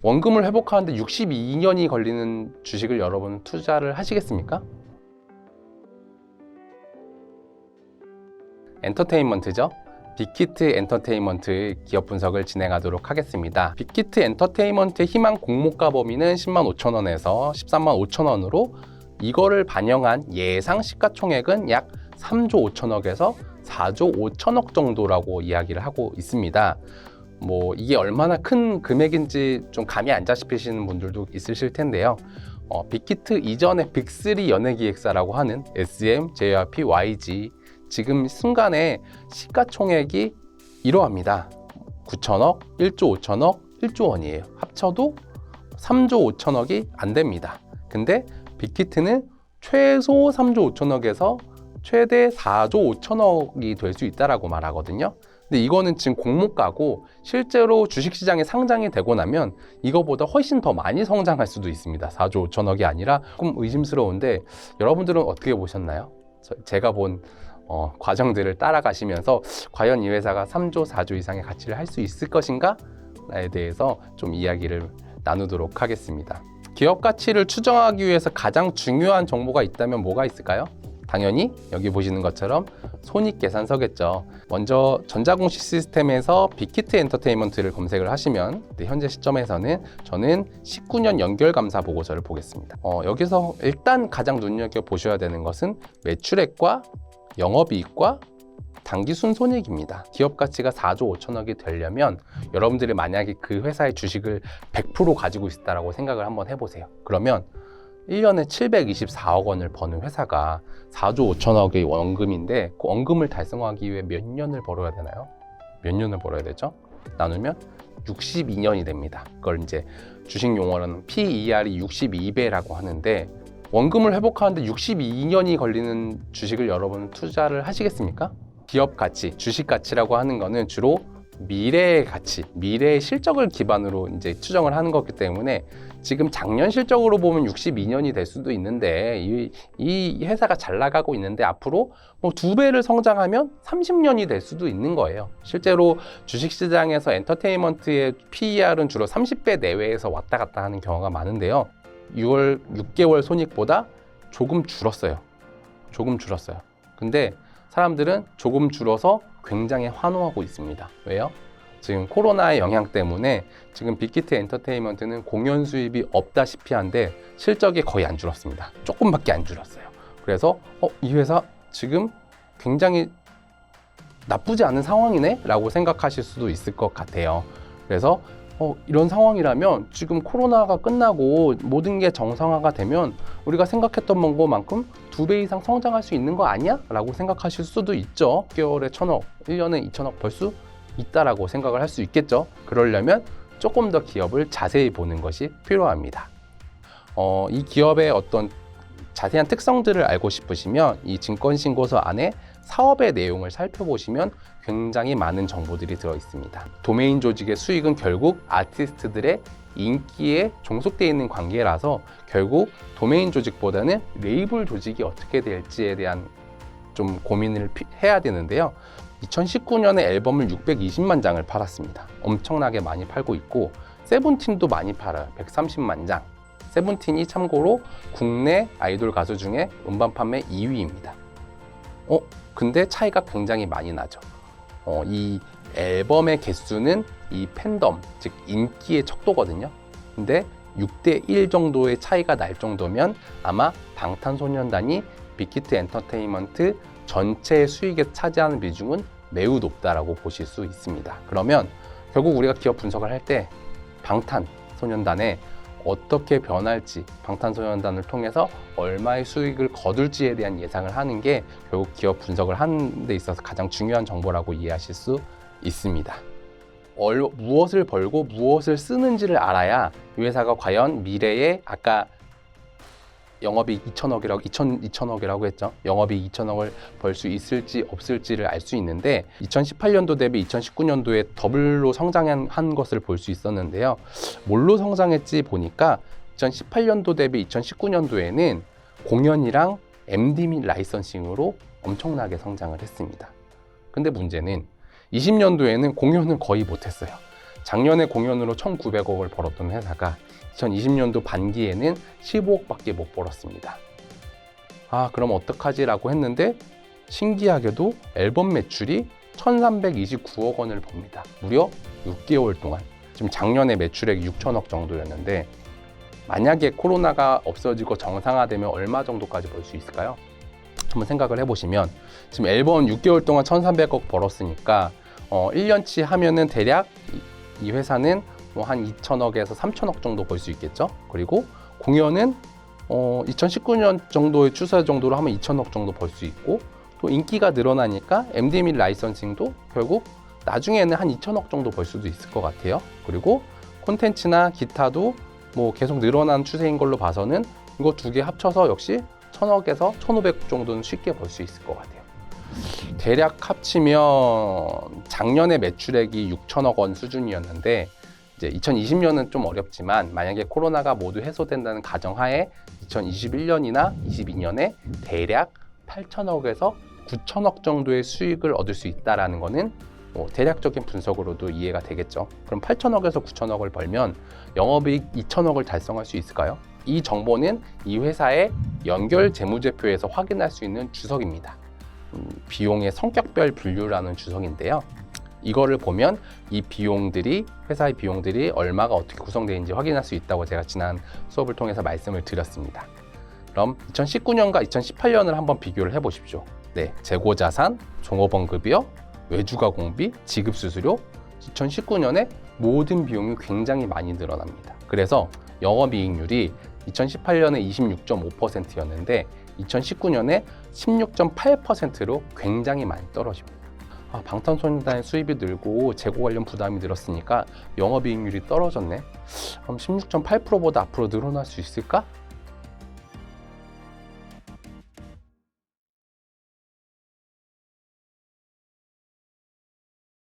원금을 회복하는데 62년이 걸리는 주식을 여러분 투자를 하시겠습니까? 엔터테인먼트죠. 빅히트 엔터테인먼트 기업 분석을 진행하도록 하겠습니다. 빅히트 엔터테인먼트의 희망 공모가 범위는 10만 5천 원에서 13만 5천 원으로 이거를 반영한 예상 시가총액은 약 3조 5천억에서 4조 5천억 정도라고 이야기를 하고 있습니다. 뭐 이게 얼마나 큰 금액인지 좀 감이 안 잡히시는 분들도 있으실 텐데요. 빅히트 이전에 빅3 연예기획사라고 하는 SM, JYP, YG 지금 순간에 시가총액이 이러합니다. 9천억, 1조 5천억, 1조 원이에요. 합쳐도 3조 5천억이 안 됩니다. 근데 빅히트는 최소 3조 5천억에서 최대 4조 5천억이 될 수 있다라고 말하거든요. 근데 이거는 지금 공모가고 실제로 주식시장에 상장이 되고 나면 이거보다 훨씬 더 많이 성장할 수도 있습니다. 4조 5천억이 아니라 조금 의심스러운데 여러분들은 어떻게 보셨나요? 제가 본 과정들을 따라가시면서 과연 이 회사가 3조, 4조 이상의 가치를 할 수 있을 것인가에 대해서 좀 이야기를 나누도록 하겠습니다. 기업 가치를 추정하기 위해서 가장 중요한 정보가 있다면 뭐가 있을까요? 당연히 여기 보시는 것처럼 손익계산서겠죠. 먼저 전자공식 시스템에서 빅히트 엔터테인먼트를 검색을 하시면 현재 시점에서는 저는 19년 연결감사 보고서를 보겠습니다. 여기서 일단 가장 눈여겨보셔야 되는 것은 매출액과 영업이익과 당기순손익입니다. 기업 가치가 4조 5천억이 되려면 여러분들이 만약에 그 회사의 주식을 100% 가지고 있다고 생각을 한번 해보세요. 그러면 1년에 724억 원을 버는 회사가 4조 5천억의 원금인데 그 원금을 달성하기 위해 몇 년을 벌어야 되나요? 몇 년을 벌어야 되죠? 나누면 62년이 됩니다. 그걸 이제 주식 용어로는 PER이 62배라고 하는데 원금을 회복하는데 62년이 걸리는 주식을 여러분 투자를 하시겠습니까? 기업 가치, 주식 가치라고 하는 거는 주로 미래의 가치, 미래의 실적을 기반으로 이제 추정을 하는 거기 때문에 지금 작년 실적으로 보면 62년이 될 수도 있는데 이 회사가 잘 나가고 있는데 앞으로 뭐 2배를 성장하면 30년이 될 수도 있는 거예요. 실제로 주식시장에서 엔터테인먼트의 PER은 주로 30배 내외에서 왔다 갔다 하는 경우가 많은데요. 6개월 손익보다 조금 줄었어요. 조금 줄었어요. 근데 사람들은 조금 줄어서 굉장히 환호하고 있습니다. 왜요? 지금 코로나의 영향 때문에 지금 빅히트 엔터테인먼트는 공연 수입이 없다시피 한데 실적이 거의 안 줄었습니다. 조금밖에 안 줄었어요. 그래서 이 회사 지금 굉장히 나쁘지 않은 상황이네? 라고 생각하실 수도 있을 것 같아요. 그래서 이런 상황이라면 지금 코로나가 끝나고 모든 게 정상화가 되면 우리가 생각했던 것만큼 2배 이상 성장할 수 있는 거 아니야? 라고 생각하실 수도 있죠. 6개월에 1,000억, 1년에 2,000억 벌 수 있다라고 생각을 할 수 있겠죠. 그러려면 조금 더 기업을 자세히 보는 것이 필요합니다. 이 기업의 어떤 자세한 특성들을 알고 싶으시면 이 증권신고서 안에 사업의 내용을 살펴보시면 굉장히 많은 정보들이 들어 있습니다. 도메인 조직의 수익은 결국 아티스트들의 인기에 종속되어 있는 관계라서 결국 도메인 조직보다는 레이블 조직이 어떻게 될지에 대한 좀 고민을 해야 되는데요. 2019년에 앨범을 620만 장을 팔았습니다. 엄청나게 많이 팔고 있고 세븐틴도 많이 팔아요. 130만 장. 세븐틴이 참고로 국내 아이돌 가수 중에 음반 판매 2위입니다. 근데 차이가 굉장히 많이 나죠. 이 앨범의 개수는 이 팬덤, 즉 인기의 척도거든요. 근데 6대1 정도의 차이가 날 정도면 아마 방탄소년단이 빅히트 엔터테인먼트 전체 수익에 차지하는 비중은 매우 높다라고 보실 수 있습니다. 그러면 결국 우리가 기업 분석을 할 때 방탄소년단에 어떻게 변할지, 방탄소년단을 통해서 얼마의 수익을 거둘지에 대한 예상을 하는 게 결국 기업 분석을 하는 데 있어서 가장 중요한 정보라고 이해하실 수 있습니다. 무엇을 벌고 무엇을 쓰는지를 알아야 이 회사가 과연 미래에 아까 영업이익 2천억이라고 했죠. 영업이익 2천억을 벌 수 있을지 없을지를 알 수 있는데 2018년도 대비 2019년도에 더블로 성장한 것을 볼 수 있었는데요. 뭘로 성장했지 보니까 2018년도 대비 2019년도에는 공연이랑 MD 및 라이선싱으로 엄청나게 성장을 했습니다. 근데 문제는 20년도에는 공연을 거의 못했어요. 작년에 공연으로 1,900억을 벌었던 회사가 2020년도 반기에는 15억밖에 못 벌었습니다. 그럼 어떡하지? 라고 했는데 신기하게도 앨범 매출이 1,329억 원을 법니다. 무려 6개월 동안. 지금 작년에 매출액이 6천억 정도였는데 만약에 코로나가 없어지고 정상화되면 얼마 정도까지 벌 수 있을까요? 한번 생각을 해보시면 지금 앨범 6개월 동안 1,300억 벌었으니까 1년치 하면은 대략 이 회사는 뭐 한 2천억에서 3천억 정도 벌 수 있겠죠. 그리고 공연은 2019년 정도의 추세 정도로 하면 2천억 정도 벌 수 있고, 또 인기가 늘어나니까 MD 및 라이선싱도 결국 나중에는 한 2천억 정도 벌 수도 있을 것 같아요. 그리고 콘텐츠나 기타도 뭐 계속 늘어난 추세인 걸로 봐서는 이거 두 개 합쳐서 역시 1,000억에서 1,500억 정도는 쉽게 벌 수 있을 것 같아요. 대략 합치면 작년에 매출액이 6천억 원 수준이었는데 이제 2020년은 좀 어렵지만 만약에 코로나가 모두 해소된다는 가정하에 2021년이나 22년에 대략 8천억에서 9천억 정도의 수익을 얻을 수 있다는 거는 뭐 대략적인 분석으로도 이해가 되겠죠. 그럼 8천억에서 9천억을 벌면 영업이익 2천억을 달성할 수 있을까요? 이 정보는 이 회사의 연결 재무제표에서 확인할 수 있는 주석입니다. 비용의 성격별 분류라는 주석인데요. 이거를 보면 이 비용들이, 회사의 비용들이 얼마가 어떻게 구성되어 있는지 확인할 수 있다고 제가 지난 수업을 통해서 말씀을 드렸습니다. 그럼 2019년과 2018년을 한번 비교를 해보십시오. 네, 재고자산, 종업원급여, 외주가공비, 지급수수료, 2019년에 모든 비용이 굉장히 많이 늘어납니다. 그래서 영업이익률이 2018년에 26.5%였는데 2019년에 16.8%로 굉장히 많이 떨어집니다. 방탄소년단의 수입이 늘고 재고 관련 부담이 늘었으니까 영업이익률이 떨어졌네. 그럼 16.8%보다 앞으로 늘어날 수 있을까?